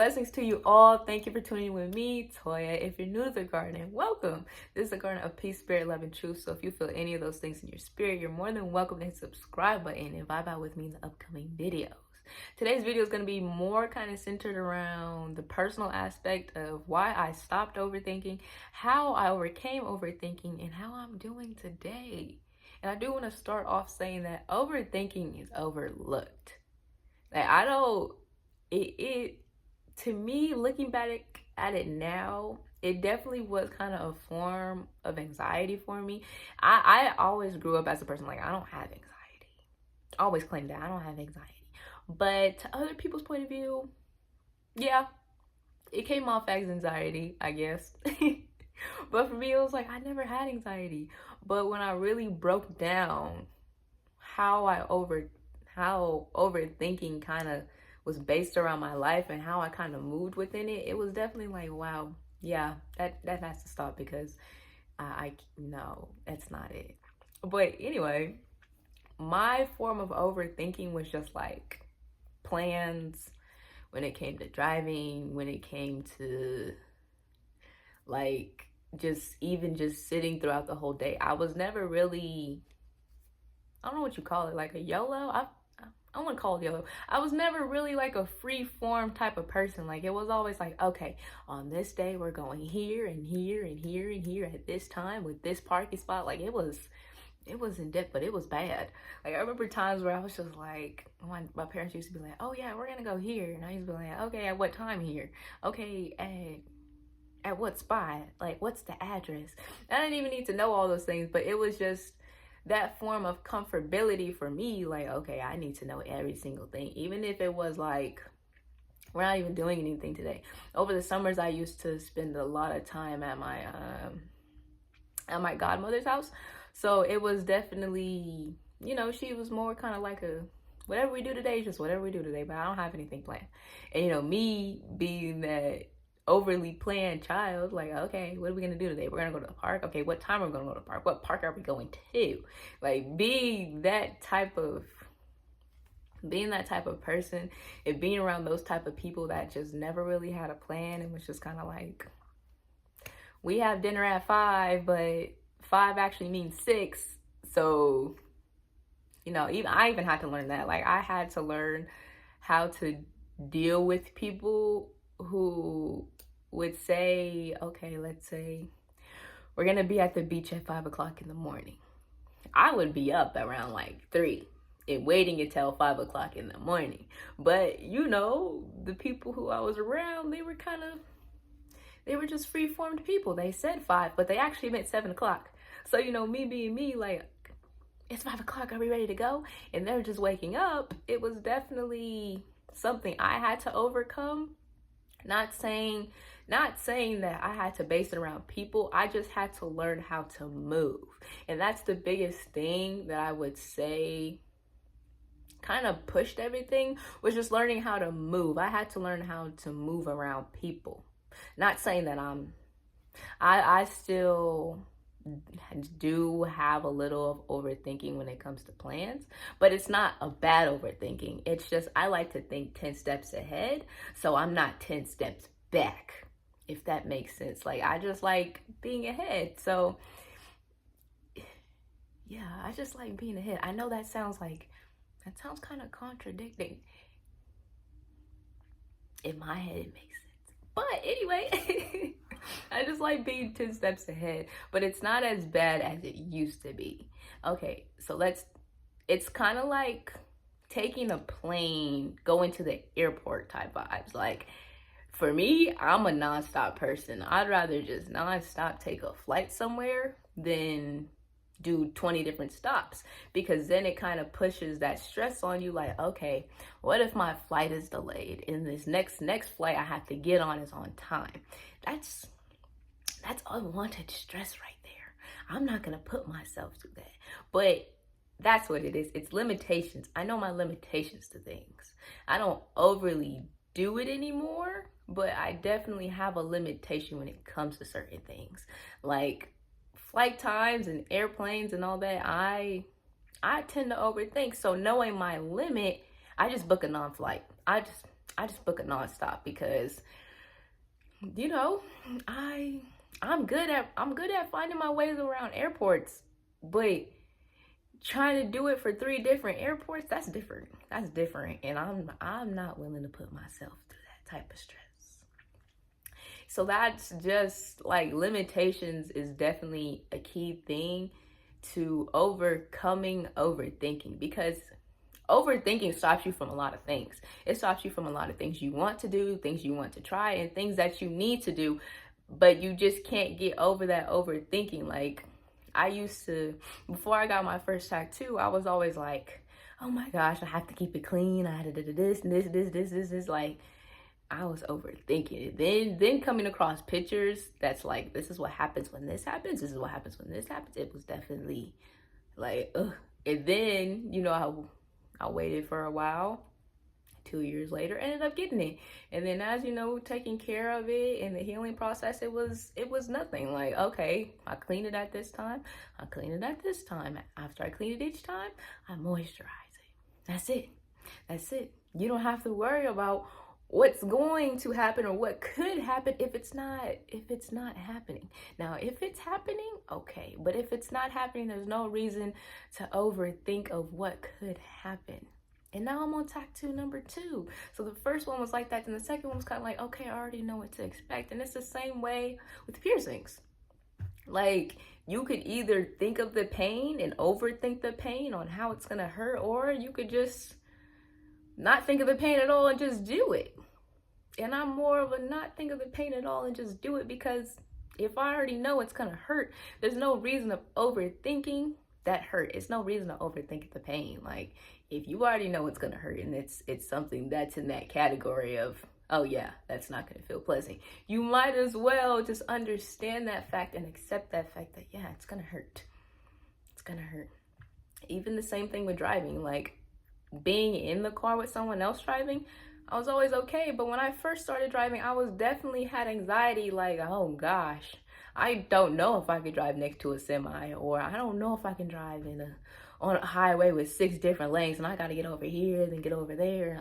Blessings to you all. Thank you for tuning in with me, Toya. If you're new to the garden, welcome. This is a garden of peace, spirit, love, and truth. So if you feel any of those things in your spirit, you're more than welcome to hit the subscribe button and vibe out with me in the upcoming videos. Today's video is going to be more kind of centered around the personal aspect of why I stopped overthinking, how I overcame overthinking, and how I'm doing today. And I do want to start off saying that overthinking is overlooked. Like, I don't, to me, looking back at it now, it definitely was kind of a form of anxiety for me. I always grew up as a person like, I don't have anxiety. I always claimed that I don't have anxiety. But to other people's point of view, yeah, it came off as anxiety, I guess. But for me, it was like, I never had anxiety. But when I really broke down how overthinking kind of was based around my life and how I kind of moved within it, it was definitely like, wow, yeah, that has to stop, because I no, that's not it. But anyway, my form of overthinking was just like plans when it came to driving, when it came to like just sitting throughout the whole day. I was never really, I don't know what you call it, like a YOLO. I want to call it YOLO. I was never really like a free form type of person. Like, it was always like, okay, on this day we're going here and here and here and here at this time with this parking spot. Like, it was in depth, but it was bad. Like, I remember times where I was just like, my parents used to be like, oh yeah, we're gonna go here, and I used to be like, okay, at what time here? Okay, at what spot? Like, what's the address? I didn't even need to know all those things, but it was just that form of comfortability for me. Like, okay, I need to know every single thing, even if it was like, we're not even doing anything today. Over the summers, I used to spend a lot of time at my godmother's house. So it was definitely, she was more kind of like a, whatever we do today is just whatever we do today, but I don't have anything planned. And me being that overly planned child, like, okay, what are we gonna do today? We're gonna go to the park. Okay, what time are we gonna go to the park? What park are we going to? Like, being that type of person and being around those type of people that just never really had a plan and was just kind of like, we have dinner at 5, but 5 actually means 6. So, I even had to learn that. Like, I had to learn how to deal with people who would say, okay, let's say we're gonna be at the beach at 5 o'clock in the morning. I would be up around like 3 and waiting until 5 o'clock in the morning. But the people who I was around, they were just free-formed people. They said 5, but they actually meant 7 o'clock. So, me being me, like, it's 5 o'clock, are we ready to go? And they're just waking up. It was definitely something I had to overcome. Not saying that I had to base it around people. I just had to learn how to move. And that's the biggest thing that I would say kind of pushed everything, was just learning how to move. I had to learn how to move around people. Not saying that I still do have a little of overthinking when it comes to plans, but it's not a bad overthinking. It's just, I like to think 10 steps ahead, so I'm not 10 steps back, if that makes sense. Like, I just like being ahead. So yeah, I just like being ahead. I know that sounds kind of contradicting. In my head, it makes sense. But anyway, I just like being 10 steps ahead, but it's not as bad as it used to be. Okay, so it's kind of like taking a plane, going to the airport type vibes. Like, for me, I'm a nonstop person. I'd rather just nonstop take a flight somewhere than do 20 different stops, because then it kind of pushes that stress on you. Like, okay, what if my flight is delayed and this next flight I have to get on is on time? That's unwanted stress right there. I'm not gonna put myself through that. But that's what it is. It's limitations. I know my limitations to things. I don't overly do it anymore, but I definitely have a limitation when it comes to certain things. Like flight times and airplanes and all that, I tend to overthink. So knowing my limit, I just book a non-flight. I I just book a nonstop because, you know, I'm good at finding my ways around airports, but trying to do it for 3 different airports, that's different. That's different. And I'm not willing to put myself through that type of stress. So that's just like, limitations is definitely a key thing to overcoming overthinking, because overthinking stops you from a lot of things. It stops you from a lot of things you want to do, things you want to try, and things that you need to do, but you just can't get over that overthinking. Like, I used to, before I got my first tattoo, I was always like, oh my gosh, I have to keep it clean. I had to do this and this. Like, I was overthinking it. Then coming across pictures that's like, this is what happens when this happens. This is what happens when this happens. It was definitely like, ugh. And then, you know, I waited for a while. 2 years later, ended up getting it. And then, as you know, taking care of it and the healing process, it was nothing. Like, okay, I clean it at this time. I clean it at this time. After I clean it each time, I moisturize it. That's it. That's it. You don't have to worry about what's going to happen or what could happen if it's not happening. Now, if it's happening, okay. But if it's not happening, there's no reason to overthink of what could happen. And now I'm on tattoo number 2. So the first one was like that, and the second one was kind of like, okay, I already know what to expect. And it's the same way with piercings. Like, you could either think of the pain and overthink the pain on how it's gonna hurt, or you could just not think of the pain at all and just do it. And I'm more of a not think of the pain at all and just do it, because if I already know it's gonna hurt, there's no reason of overthinking that hurt. It's no reason to overthink the pain. Like, if you already know it's gonna hurt and it's something that's in that category of, oh yeah, that's not gonna feel pleasant, you might as well just understand that fact and accept that fact that, yeah, it's gonna hurt. It's gonna hurt. Even the same thing with driving. Like, being in the car with someone else driving, I was always okay. But when I first started driving, I was definitely had anxiety. Like, oh gosh, I don't know if I could drive next to a semi, or I don't know if I can drive on a highway with 6 different lanes, and I got to get over here, then get over there.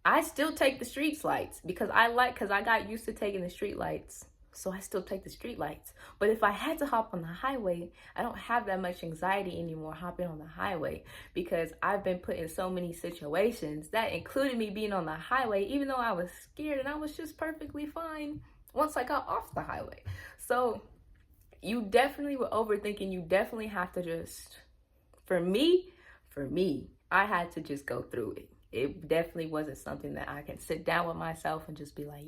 I still take the street lights because I got used to taking the street lights. So I still take the street lights. But if I had to hop on the highway, I don't have that much anxiety anymore hopping on the highway, because I've been put in so many situations that included me being on the highway, even though I was scared, and I was just perfectly fine once I got off the highway. So you definitely, with overthinking, you definitely have to just, for me, I had to just go through it. It definitely wasn't something that I can sit down with myself and just be like,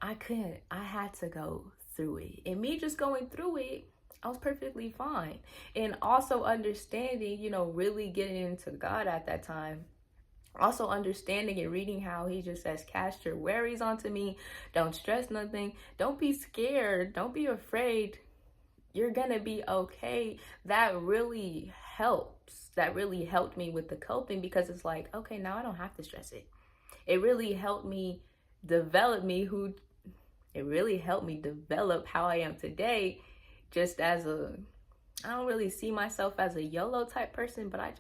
I couldn't. I had to go through it. And me just going through it, I was perfectly fine. And also understanding, you know, really getting into God at that time. Also understanding and reading how he just says, cast your worries onto me. Don't stress nothing. Don't be scared. Don't be afraid. You're gonna be okay. That really helps. That really helped me with the coping, because it's like, okay, now I don't have to stress it. It really helped me develop how I am today. Just as I don't really see myself as a YOLO type person, but I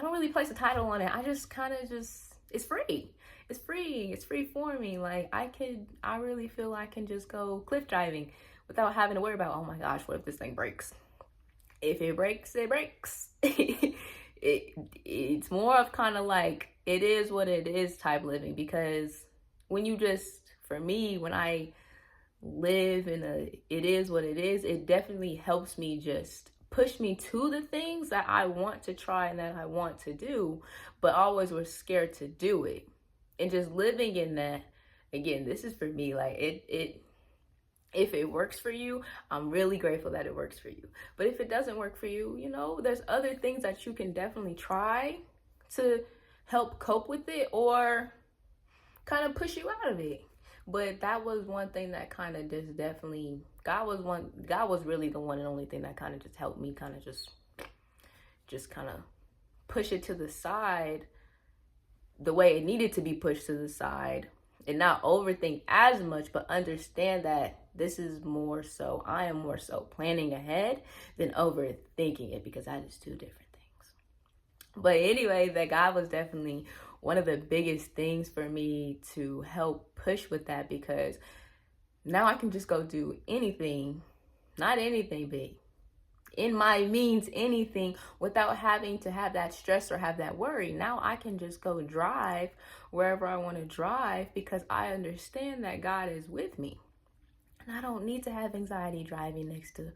don't really place a title on it. I just kind of it's free. It's free for me. Like, I really feel I can just go cliff diving without having to worry about, oh my gosh, what if this thing breaks? If it breaks, it breaks. It's more of kind of like, it is what it is type living, because when you for me, when I live in it is what it is, it definitely helps me just push me to the things that I want to try and that I want to do, but always was scared to do it. And just living in that, again, this is for me, like if it works for you, I'm really grateful that it works for you. But if it doesn't work for you, you know, there's other things that you can definitely try to help cope with it or kind of push you out of it. But that was one thing that kind of just definitely, God was really the one and only thing that kind of just helped me kind of just kind of push it to the side the way it needed to be pushed to the side, and not overthink as much, but understand that this is more so, I am more so planning ahead than overthinking it, because that is 2 different things. But anyway, that God was definitely one of the biggest things for me to help push with that, because now I can just go do anything, not anything big, in my means anything, without having to have that stress or have that worry. Now I can just go drive wherever I want to drive because I understand that God is with me. And I don't need to have anxiety driving next to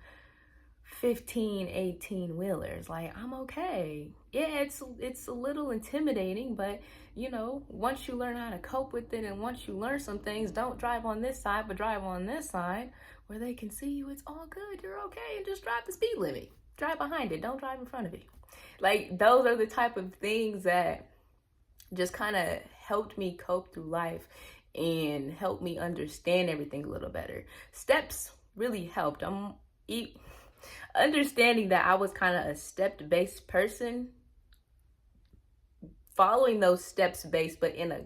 15, 18 wheelers. Like, I'm okay. Yeah, it's a little intimidating, but you know, once you learn how to cope with it, and once you learn some things, don't drive on this side, but drive on this side where they can see you. It's all good. You're okay. And just drive the speed limit. Drive behind it. Don't drive in front of it. Like, those are the type of things that just kind of helped me cope through life and helped me understand everything a little better. Steps really helped. Understanding that I was kind of a step-based person, following those steps based, but in a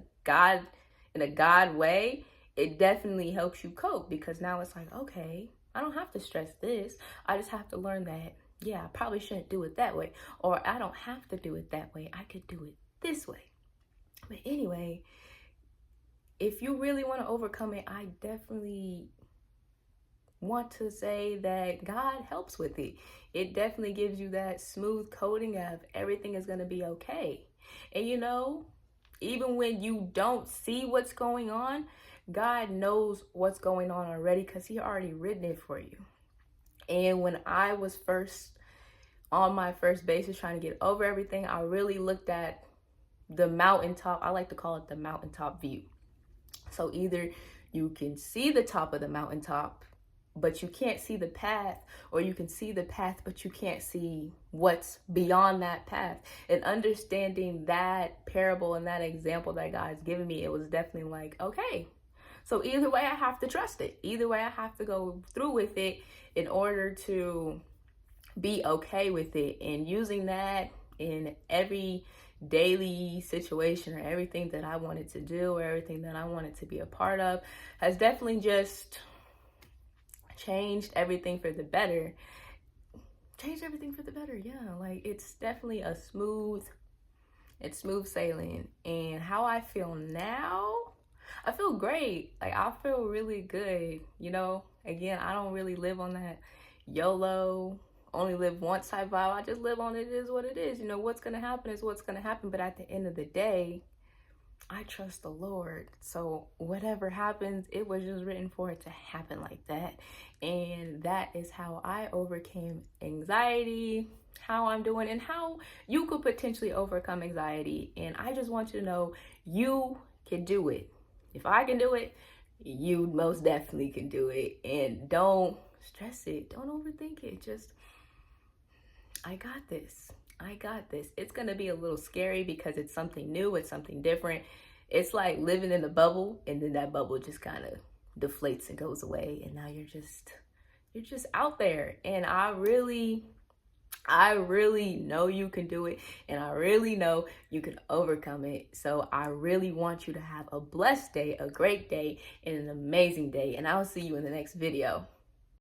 God way, it definitely helps you cope, because now it's like, okay, I don't have to stress this. I just have to learn that, yeah, I probably shouldn't do it that way, or I don't have to do it that way. I could do it this way. But anyway, if you really want to overcome it, I definitely want to say that God helps with it. It definitely gives you that smooth coating of everything is going to be okay. And you know, even when you don't see what's going on, God knows what's going on already, because He already written it for you. And when I was first on my first basis trying to get over everything, I really looked at the mountaintop. I like to call it the mountaintop view. So either you can see the top of the mountaintop, but you can't see the path, or you can see the path, but you can't see what's beyond that path. And understanding that parable and that example that God's given me, it was definitely like, okay, so either way I have to trust it. Either way I have to go through with it in order to be okay with it. And using that in every daily situation, or everything that I wanted to do, or everything that I wanted to be a part of, has definitely just changed everything for the better. Yeah, like, it's definitely it's smooth sailing. And how I feel now, I feel great. Like, I feel really good. You know, again, I don't really live on that YOLO, only live once type vibe. I just live on it is what it is. You know, what's gonna happen is what's gonna happen. But at the end of the day, I trust the Lord. So whatever happens, it was just written for it to happen like that. And that is how I overcame anxiety, how I'm doing, and how you could potentially overcome anxiety. And I just want you to know, you can do it. If I can do it, you most definitely can do it. And don't stress it. Don't overthink it. Just, I got this. I got this. It's going to be a little scary because it's something new. It's something different. It's like living in a bubble, and then that bubble just kind of deflates and goes away. And now you're just out there. And I really know you can do it. And I really know you can overcome it. So I really want you to have a blessed day, a great day, and an amazing day. And I'll see you in the next video.